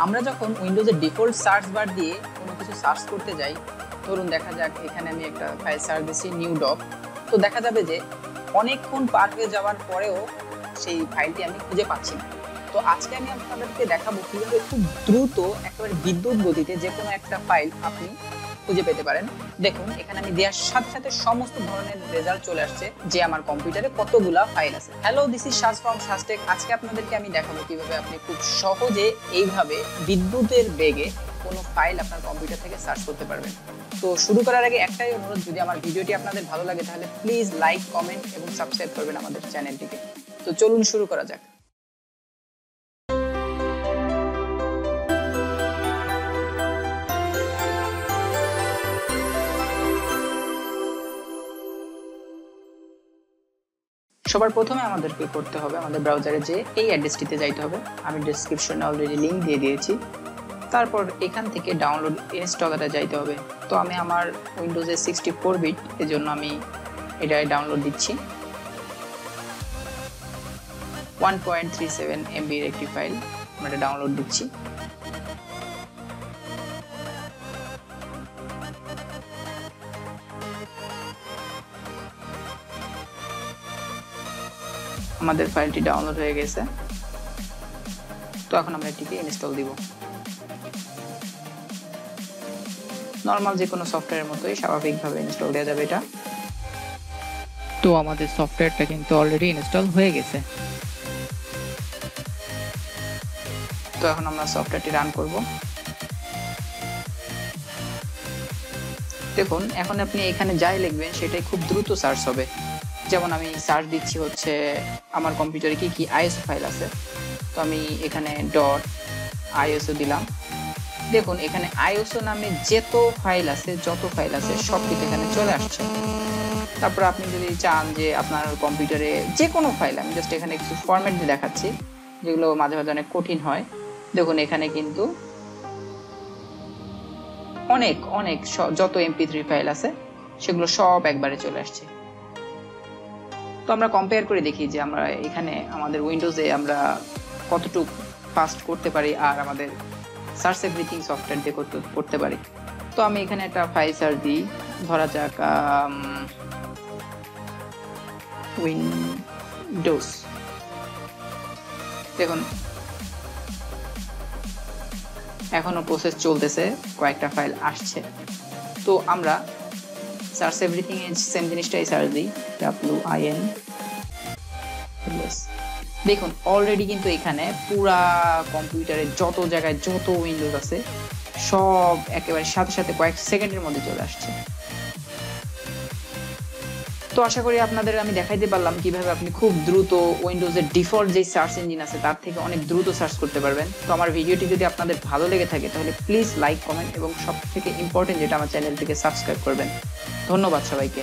আমরা যখন উইন্ডোজের default search bar দিয়ে কোনো কিছু সার্চ করতে যাই, ধরুন দেখা যাক এখানে আমি একটা ফাইল সার্চ দিচ্ছি নিউ ডক, তো দেখা যাবে যে অনেকক্ষণ পার হয়ে যাওয়ার পরেও সেই ফাইলটি আমি খুঁজে পাচ্ছি না। তো আজকে আমি আপনাদেরকে দেখাবো কিভাবে খুব দ্রুত একেবারে বিদ্যুৎ গতিতে যে কোনো একটা ফাইল আপনি খুঁজে পেতে পারেন। দেখুন এখানে আমি দেওয়ার সাথে সাথে সমস্ত ধরনের রেজাল্ট চলে আসছে যে আমার কম্পিউটারে কতগুলা ফাইল আছে। হ্যালো, দিস ইজ সাজ ফ্রম সাজটেক। আজকে আপনাদেরকে আমি দেখাবো কিভাবে আপনি খুব সহজে এইভাবে বিদ্যুতের বেগে কোনো ফাইল আপনার কম্পিউটার থেকে সার্চ করতে পারবেন। তো শুরু করার আগে একটাই অনুরোধ, যদি আমার ভিডিওটি আপনাদের ভালো লাগে তাহলে প্লিজ লাইক, কমেন্ট এবং সাবস্ক্রাইব করবেন আমাদের চ্যানেলটিকে। তো চলুন শুরু করা যাক। সবার প্রথমে আমাদেরকে করতে হবে আমাদের ব্রাউজারে যে এই অ্যাড্রেসটিতে যাইতে হবে। আমি ডেসক্রিপশনে অলরেডি লিংক দিয়ে দিয়েছি। তারপর এখান থেকে ডাউনলোড ইনস্টলারে যাইতে হবে। তো আমি আমার উইন্ডোজে 64 বিট, এজন্য আমি এটাই ডাউনলোড দিচ্ছি। 1.37 MB এর একটি ফাইল আমরা এটা ডাউনলোড দিচ্ছি। আমাদের ফাইলটি ডাউনলোড হয়ে গেছে। তো এখন আমরা এটিকে ইনস্টল দিব। নরমাল যে কোনো সফটওয়্যারের মতোই স্বাভাবিকভাবে ইনস্টল দেওয়া যাবে এটা। তো আমাদের সফটওয়্যারটা কিন্তু অলরেডি ইনস্টল হয়ে গেছে। তো এখন আমরা সফটওয়্যারটি রান করব। দেখুন এখন আপনি এখানে যাই লিখবেন সেটাই খুব দ্রুত সার্চ হবে। যেমন আমি সার্চ দিচ্ছি হচ্ছে আমার কম্পিউটারে কি কি আইএসও ফাইল আছে। তো আমি এখানে .iso দিলাম। দেখুন এখানে আইএসও নামে যত ফাইল আছে সব কিছু এখানে চলে আসছে। তারপর আপনি যদি চান যে আপনার কম্পিউটারে যে কোনো ফাইল, আমি জাস্ট এখানে কিছু ফরম্যাট দিয়ে দেখাচ্ছি যেগুলো মাঝে মাঝে অনেক কঠিন হয়। দেখুন এখানে কিন্তু অনেক যত MP3 ফাইল আছে সেগুলো সব একবারে চলে আসছে। তো আমরা কম্পেয়ার করে দেখি যে আমরা এখানে আমাদের উইন্ডোজে আমরা কতটুকু ফাস্ট করতে পারি আর আমাদের সার্চ এভরিথিং সফটওয়্যার দিয়ে করতে পারি। তো আমি এখানে একটা ফাইল সার্চ দিই, ধরা যাক উইন্ডোজ। দেখুন এখনো প্রসেস চলতেছে, কয়েকটা ফাইল আসছে। তো আমরা সার্চ এভরিথিং এর সেম জিনিসটাই সার্চ দিই, WIN। দেখুন অলরেডি কিন্তু এখানে পুরা কম্পিউটারে যত জায়গায় যত উইন্ডোজ আছে সব একেবারে সাথে সাথে কয়েক সেকেন্ডের মধ্যে চলে আসছে। তো আশা করি আপনাদের আমি দেখাইতে পারলাম কিভাবে আপনি খুব দ্রুত উইন্ডোজের ডিফল্ট যে সার্চ ইঞ্জিন আছে তার থেকে অনেক দ্রুত সার্চ করতে পারবেন। তো আমার ভিডিওটি যদি আপনাদের ভালো লেগে থাকে তাহলে প্লিজ লাইক, কমেন্ট এবং সব থেকে ইম্পর্টেন্ট যেটা আমার চ্যানেলটিকে সাবস্ক্রাইব করবেন। ধন্যবাদ সবাইকে।